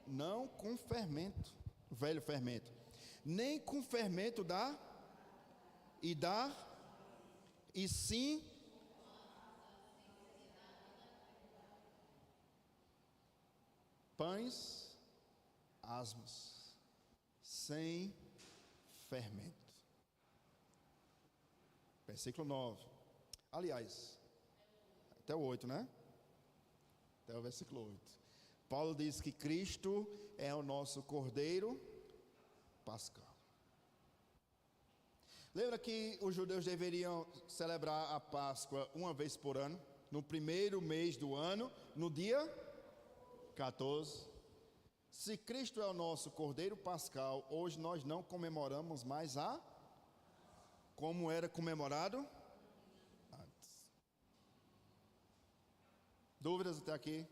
não com fermento, velho fermento, nem com fermento e sim pães asmos, sem fermento. Versículo 9. Aliás, até o 8, né? Até o versículo 8. Paulo diz que Cristo é o nosso Cordeiro Pascal. Lembra que os judeus deveriam celebrar a Páscoa uma vez por ano, no primeiro mês do ano, no dia 14. Se Cristo é o nosso Cordeiro Pascal, hoje nós não comemoramos mais como era comemorado antes. Dúvidas até aqui?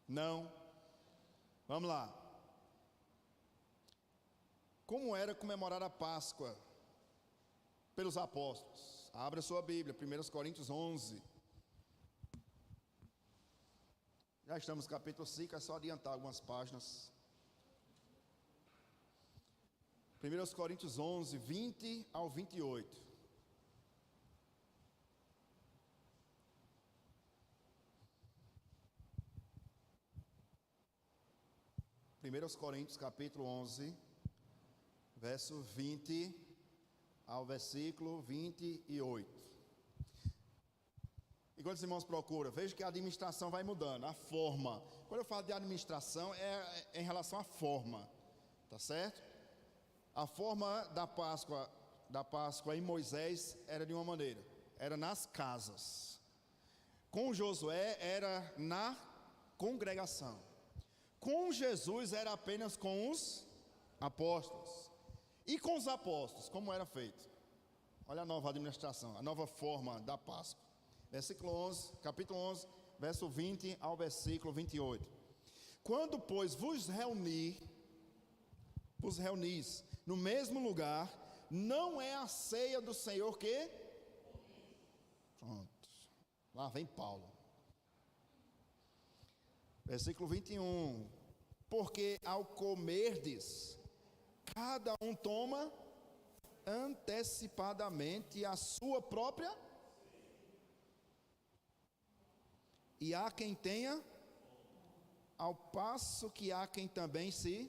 Não? Vamos lá. Como era comemorar a Páscoa pelos apóstolos? Abra sua Bíblia, 1 Coríntios 11. Já estamos no capítulo 5, é só adiantar algumas páginas. 1 Coríntios 11, 20 ao 28. Primeiros Coríntios capítulo 11, verso 20 ao versículo 28. E quando os irmãos procuram, veja que a administração vai mudando, a forma. Quando eu falo de administração, é em relação à forma, tá certo? A forma da Páscoa em Moisés era de uma maneira, era nas casas. Com Josué era na congregação. Com Jesus era apenas com os apóstolos. E com os apóstolos, como era feito? Olha a nova administração, a nova forma da Páscoa. Versículo 11, capítulo 11, verso 20 ao versículo 28. Quando, pois, vos reunis no mesmo lugar, não é a ceia do Senhor que... Pronto, lá vem Paulo. Versículo 21. Porque ao comerdes, cada um toma antecipadamente a sua própria... E há quem tenha, ao passo que há quem também se...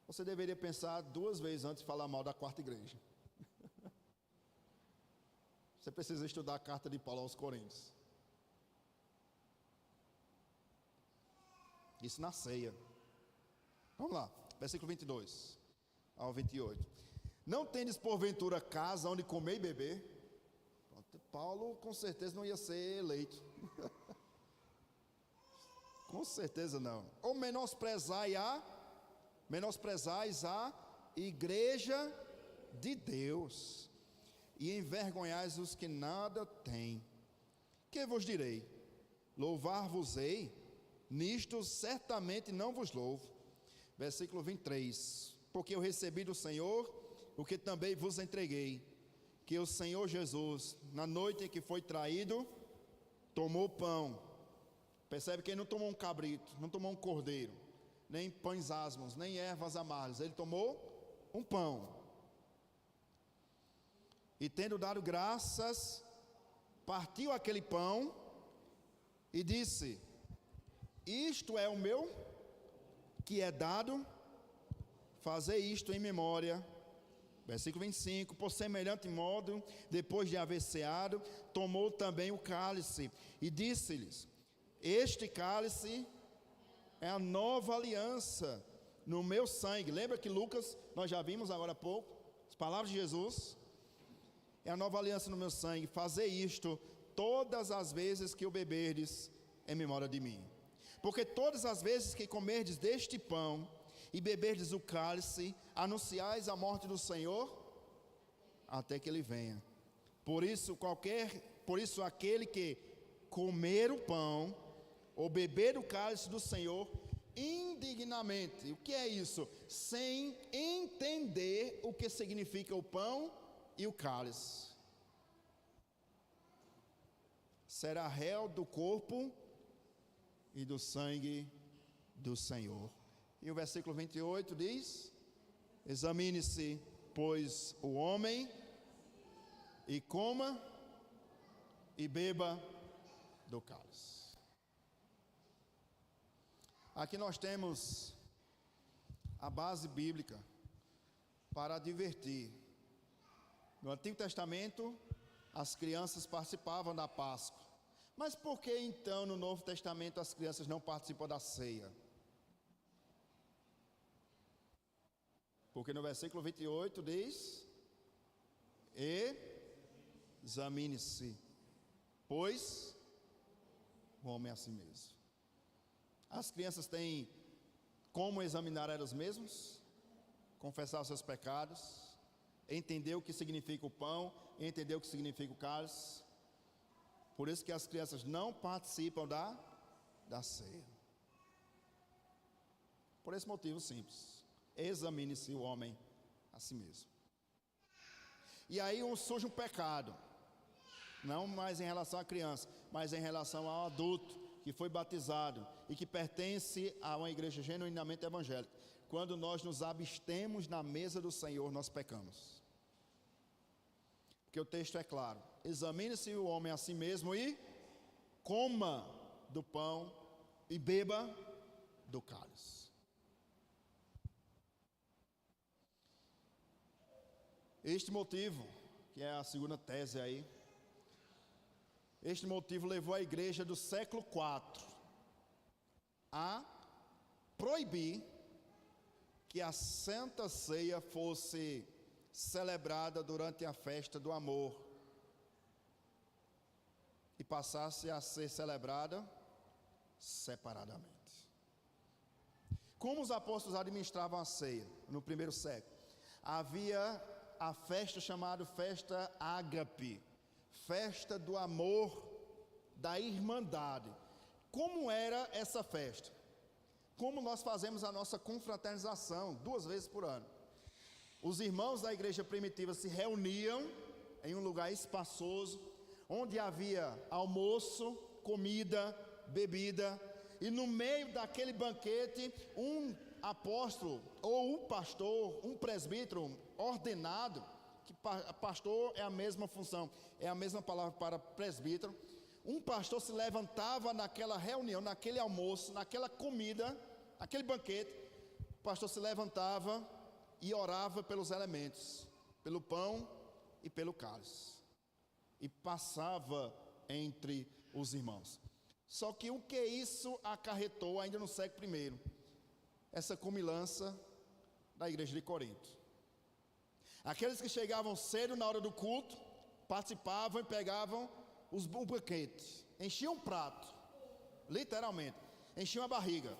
Você deveria pensar duas vezes antes de falar mal da quarta igreja. Você precisa estudar a carta de Paulo aos Coríntios. Isso na ceia. Vamos lá, versículo 22 ao 28. Não tendes porventura casa onde comer e beber? Paulo com certeza não ia ser eleito. Com certeza não. Ou menosprezais a igreja de Deus, e envergonhais os que nada têm. Que vos direi? Louvar-vos-ei? Nisto certamente não vos louvo. Versículo 23. Porque eu recebi do Senhor o que também vos entreguei, que o Senhor Jesus, na noite em que foi traído, tomou o pão, Percebe que ele não tomou um cabrito, não tomou um cordeiro, nem pães asmos, nem ervas amargas. Ele tomou um pão. E tendo dado graças, partiu aquele pão e disse: isto é o meu, que é dado, fazei isto em memória. Versículo 25, por semelhante modo, depois de haver ceado, tomou também o cálice e disse-lhes: este cálice é a nova aliança no meu sangue. Lembra que Lucas, nós já vimos agora há pouco, as palavras de Jesus: é a nova aliança no meu sangue, fazei isto todas as vezes que o beberdes em memória de mim. Porque todas as vezes que comerdes deste pão e beberdes o cálice, anunciais a morte do Senhor até que ele venha. Por isso aquele que comer o pão ou beber o cálice do Senhor indignamente, o que é isso? Sem entender o que significa o pão e o cálice, será réu do corpo e do sangue do Senhor. E o versículo 28 diz: examine-se, pois, o homem, e coma e beba do cálice. Aqui nós temos a base bíblica para advertir. No Antigo Testamento, as crianças participavam da Páscoa. Mas por que então no Novo Testamento as crianças não participam da ceia? Porque no versículo 28 diz: examine-se, pois o homem é a si mesmo. As crianças têm como examinar elas mesmas, confessar os seus pecados, entender o que significa o pão, entender o que significa o cálice. Por isso que as crianças não participam da ceia. Por esse motivo simples: examine-se o homem a si mesmo. E aí surge um pecado, não mais em relação à criança, mas em relação ao adulto que foi batizado e que pertence a uma igreja genuinamente evangélica. Quando nós nos abstemos na mesa do Senhor, nós pecamos. Porque o texto é claro: examine-se o homem a si mesmo e coma do pão e beba do cálice. Este motivo, que é a segunda tese aí, este motivo levou a igreja do século IV a proibir que a Santa Ceia fosse celebrada durante a festa do amor e passasse a ser celebrada separadamente. Como os apóstolos administravam a ceia no primeiro século? Havia a festa chamada festa ágape, festa do amor, da irmandade. Como era essa festa? Como nós fazemos a nossa confraternização 2 vezes por ano. Os irmãos da igreja primitiva se reuniam em um lugar espaçoso, onde havia almoço, comida, bebida, e no meio daquele banquete, um apóstolo ou um pastor, um presbítero ordenado, que pastor é a mesma função, é a mesma palavra para presbítero. Um pastor se levantava naquela reunião, naquele almoço, naquela comida, naquele banquete. O pastor se levantava e orava pelos elementos, pelo pão e pelo cálice, e passava entre os irmãos. Só que o que isso acarretou ainda no século I? Essa comilança da igreja de Corinto. Aqueles que chegavam cedo na hora do culto, participavam e pegavam o banquete, enchiam um prato, literalmente, enchiam a barriga.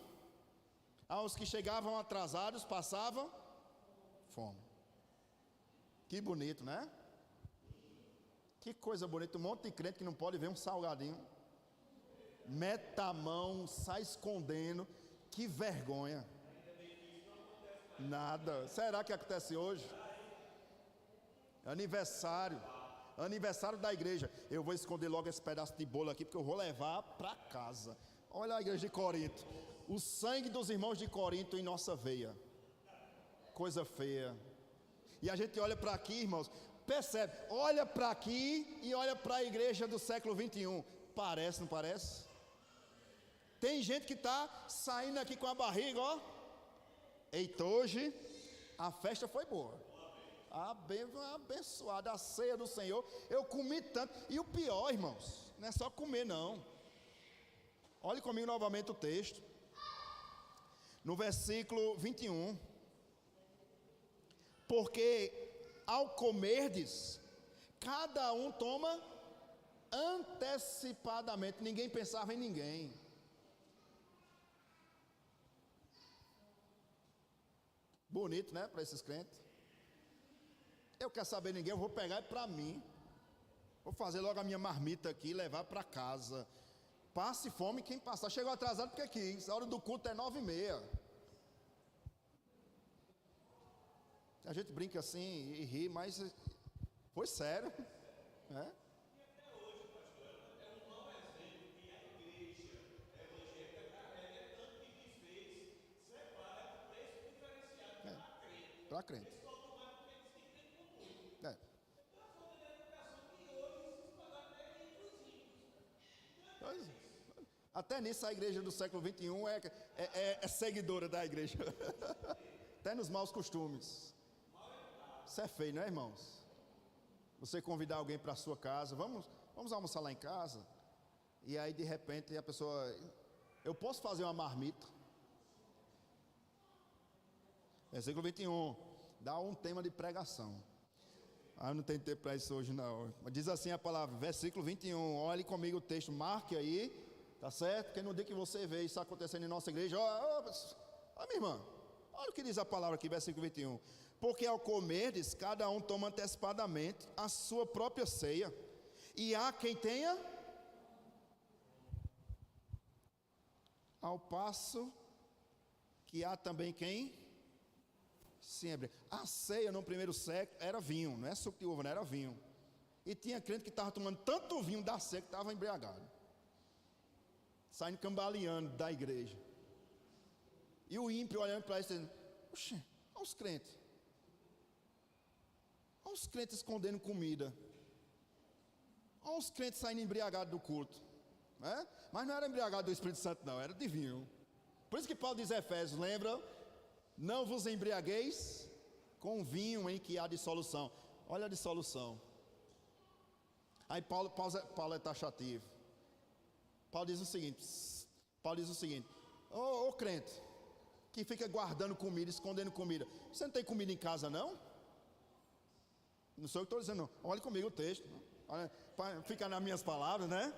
Aos que chegavam atrasados, passavam fome. Que bonito, né? Que coisa bonita, um monte de crente que não pode ver um salgadinho, mete a mão, sai escondendo. Que vergonha. Nada. Será que acontece hoje? Aniversário da igreja. Eu vou esconder logo esse pedaço de bolo aqui, porque eu vou levar para casa. Olha a igreja de Corinto. O sangue dos irmãos de Corinto em nossa veia. Coisa feia. E a gente olha para aqui, irmãos, percebe, olha para aqui e olha para a igreja do século 21. Parece, não parece? Tem gente que está saindo aqui com a barriga, ó. Eita, hoje a festa foi boa. Abençoada a ceia do Senhor. Eu comi tanto. E o pior, irmãos, não é só comer, não. Olhe comigo novamente o texto. No versículo 21. Porque ao comerdes, cada um toma antecipadamente. Ninguém pensava em ninguém. Bonito, né, para esses crentes. Eu quero saber ninguém, eu vou pegar para mim. Vou fazer logo a minha marmita aqui e levar para casa. Passe fome quem passar. Chegou atrasado porque quis. A hora do culto é 9h30. A gente brinca assim e ri, mas foi sério, né? Para crente. É. Até nisso a igreja do século 21 é seguidora da igreja. Até nos maus costumes. Isso é feio, não é, irmãos? Você convidar alguém para a sua casa, vamos almoçar lá em casa. E aí de repente a pessoa, eu posso fazer uma marmita. Versículo 21, dá um tema de pregação. Eu não tenho tempo para isso hoje não. Diz assim a palavra, versículo 21, olhe comigo o texto, marque aí, tá certo? Porque no dia que você vê isso acontecendo em nossa igreja, ó minha irmã, olha o que diz a palavra aqui, versículo 21. Porque ao comerdes, cada um toma antecipadamente a sua própria ceia, e há quem tenha, ao passo que há também quem se embriaga. A ceia no primeiro século era vinho, não é suco de uva, não era vinho. E tinha crente que estava tomando tanto vinho da ceia que estava embriagado, saindo cambaleando da igreja. E o ímpio olhando para isso, dizendo, oxe, olha os crentes. Olha os crentes escondendo comida. Olha os crentes saindo embriagados do culto, né? Mas não era embriagado do Espírito Santo não, era de vinho. Por isso que Paulo diz a Efésios, lembra? Não vos embriagueis com vinho em que há dissolução. Olha a dissolução. Aí Paulo é taxativo. Paulo diz o seguinte, ô crente, que fica guardando comida, escondendo comida, você não tem comida em casa não? Não sou eu que estou dizendo não, olhe comigo o texto, olha, fica nas minhas palavras, né?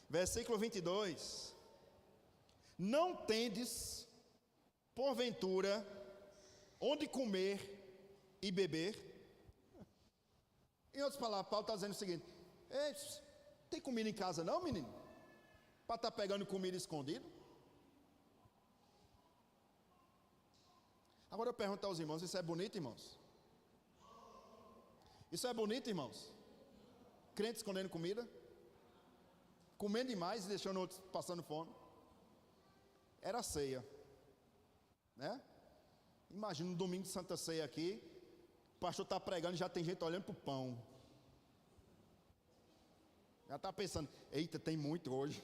Versículo 22, não tendes porventura onde comer e beber? Em outras palavras, Paulo está dizendo o seguinte, tem comida em casa não, menino? Para estar pegando comida escondido? Agora eu pergunto aos irmãos, isso é bonito, irmãos? Isso é bonito, irmãos? Crente escondendo comida? Comendo demais e deixando outros passando fome? Era ceia, né? Imagina um domingo de Santa Ceia aqui, o pastor está pregando e já tem gente olhando para o pão. Já está pensando, eita, tem muito hoje.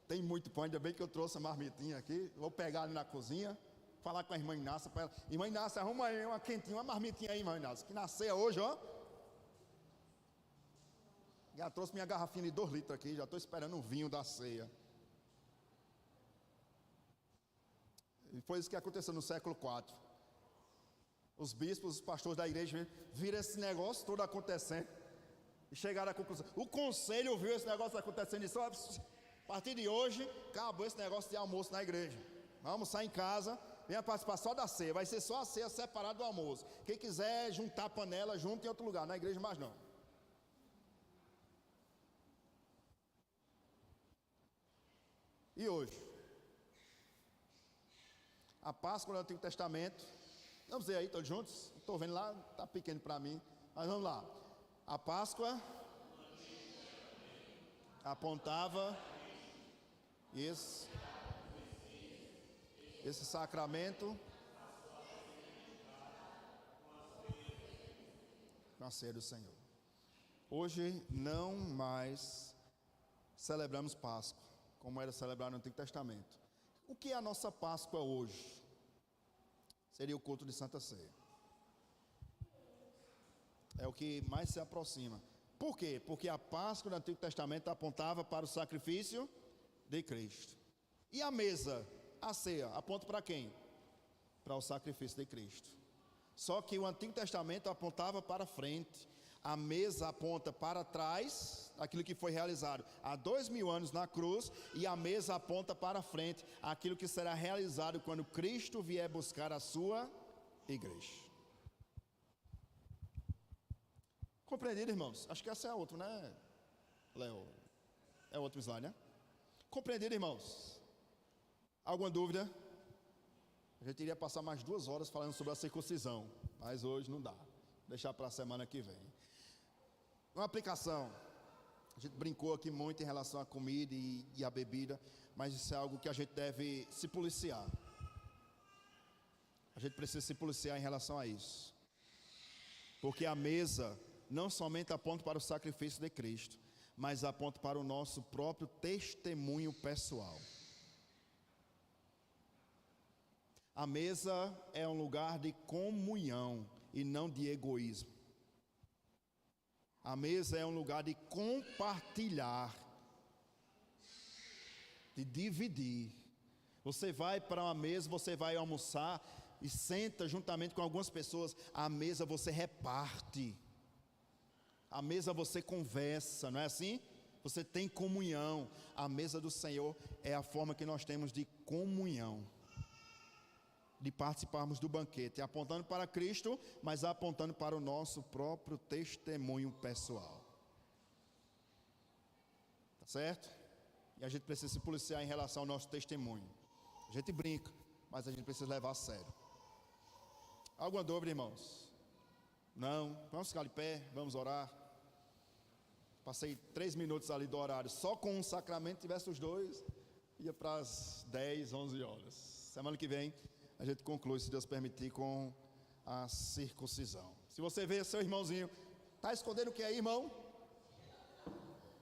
Tem muito pão, ainda bem que eu trouxe a marmitinha aqui. Vou pegar ali na cozinha, falar com a irmã Inácia para ela. Irmã Inácia, arruma aí uma quentinha, uma marmitinha aí, irmã Inácia, que na ceia hoje, ó. Já trouxe minha garrafinha de 2 litros aqui, já estou esperando o vinho da ceia. E foi isso que aconteceu no século IV. Os bispos, os pastores da igreja viram esse negócio todo acontecendo e chegaram à conclusão. O conselho viu esse negócio acontecendo e disse, ó, a partir de hoje, acabou esse negócio de almoço na igreja. Vamos sair em casa, venha participar só da ceia. Vai ser só a ceia separada do almoço. Quem quiser juntar a panela, junta em outro lugar, na igreja mais não. E hoje? A Páscoa no Antigo Testamento, vamos ver aí todos juntos, estou vendo lá, está pequeno para mim, mas vamos lá. A Páscoa apontava esse sacramento com a ceia do Senhor. Hoje não mais celebramos Páscoa, como era celebrado no Antigo Testamento. O que é a nossa Páscoa hoje? Seria o culto de Santa Ceia. É o que mais se aproxima. Por quê? Porque a Páscoa do Antigo Testamento apontava para o sacrifício de Cristo. E a mesa, a ceia, aponta para quem? Para o sacrifício de Cristo. Só que o Antigo Testamento apontava para frente. A mesa aponta para trás, aquilo que foi realizado há 2000 anos na cruz. E a mesa aponta para frente, aquilo que será realizado quando Cristo vier buscar a sua igreja. Compreendido, irmãos? Acho que essa é a outra, né, Léo? É outro slide, né? Compreendido, irmãos? Alguma dúvida? A gente iria passar mais 2 horas falando sobre a circuncisão, mas hoje não dá. Vou deixar para a semana que vem. Uma aplicação. A gente brincou aqui muito em relação à comida e à bebida, mas isso é algo que a gente deve se policiar. A gente precisa se policiar em relação a isso. Porque a mesa não somente aponta para o sacrifício de Cristo, mas aponta para o nosso próprio testemunho pessoal. A mesa é um lugar de comunhão e não de egoísmo. A mesa é um lugar de compartilhar, de dividir. Você vai para uma mesa, você vai almoçar e senta juntamente com algumas pessoas. A mesa você reparte. A mesa você conversa, não é assim? Você tem comunhão. A mesa do Senhor é a forma que nós temos de comunhão, de participarmos do banquete, apontando para Cristo, mas apontando para o nosso próprio testemunho pessoal. Tá certo? E a gente precisa se policiar em relação ao nosso testemunho. A gente brinca, mas a gente precisa levar a sério. Alguma dúvida, irmãos? Não? Vamos ficar de pé, vamos orar. Passei 3 minutos ali do horário, só com um sacramento, tivesse os dois, ia para as 10, 11 horas. Semana que vem a gente conclui, se Deus permitir, com a circuncisão. Se você vê seu irmãozinho, está escondendo o que aí, irmão?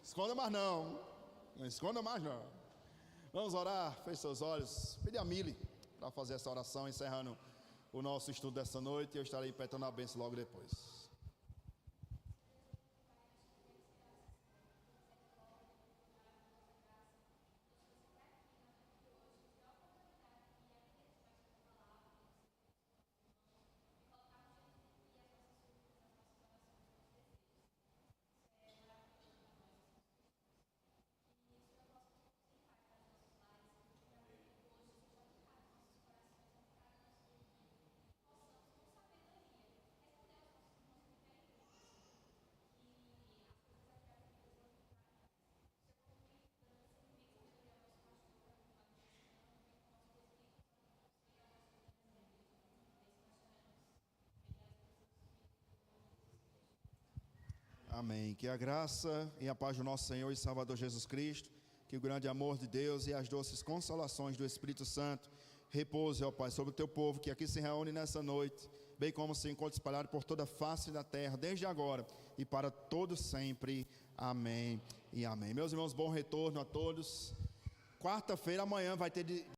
Esconda mais não. Não esconda mais não. Vamos orar, feche seus olhos. Pede a Mili para fazer essa oração, encerrando o nosso estudo dessa noite. E eu estarei petando a bênção logo depois. Amém. Que a graça e a paz do nosso Senhor e Salvador Jesus Cristo, que o grande amor de Deus e as doces consolações do Espírito Santo repouse, ó Pai, sobre o teu povo que aqui se reúne nessa noite, bem como se encontra espalhado por toda a face da terra, desde agora e para todo sempre. Amém e amém. Meus irmãos, bom retorno a todos. Quarta-feira, amanhã vai ter